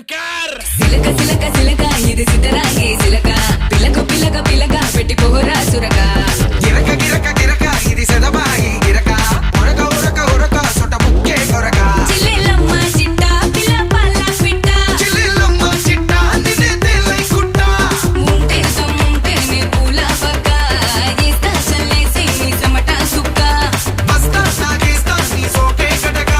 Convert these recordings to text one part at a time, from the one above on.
శంకర్ సిలక సిలక సిలక ఇది సిద్ధరాగే సిలక పిలక పిలక పిలక పెట్టి పోరా సురక గిరక గిరక గిరక ఇది సెదబాయి గిరక ఉరక ఉరక ఉరక సొట ముక్కే కొరక చిల్లెలమ్మ చిట్ట పిల్ల పల్ల పిట్ట చిల్లెలమ్మ చిట్ట నిన్నే తెల్లై కుట్ట ముంటే సొమ్ముంటేనే పూల పక్క ఏస్తా చల్లేసి నీ సమట సుక్క బస్తా సాగేస్తా నీ సోకే గడక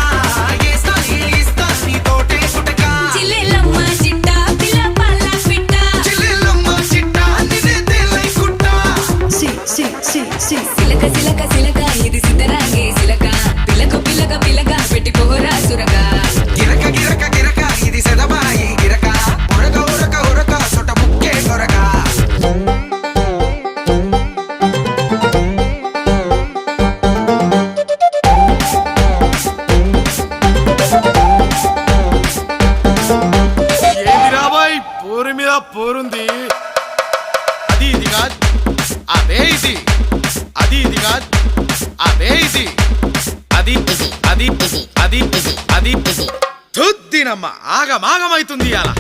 ఏస్తా ఏస్తా నీ తోటే కుటక చిల్లెలమ్మ చిట్ట పిల్ల పల్ల పిట్ట చిల్లెలమ్మ చిట్ట నిన్నే తెల్లై కుట్ట సిలక సిలక సిలక ఇది సిద్ధరాగే సిలక పిలక పిలక పిలక పెట్టి పోరా సురక గిరక గిరక గిరక ఇది సెదబాయి గిరక ఉరక ఉరక ఉరక సొట ముక్కే కొరక ఏంది రాబాయ్ పోరు మీద పోరుంది అది ఇది కాదు అదే ఇది అది ఇది కాదు అదే ఇది అది అది అది అది తుద్దినమ్మ ఆగమాగమైతుంది అలా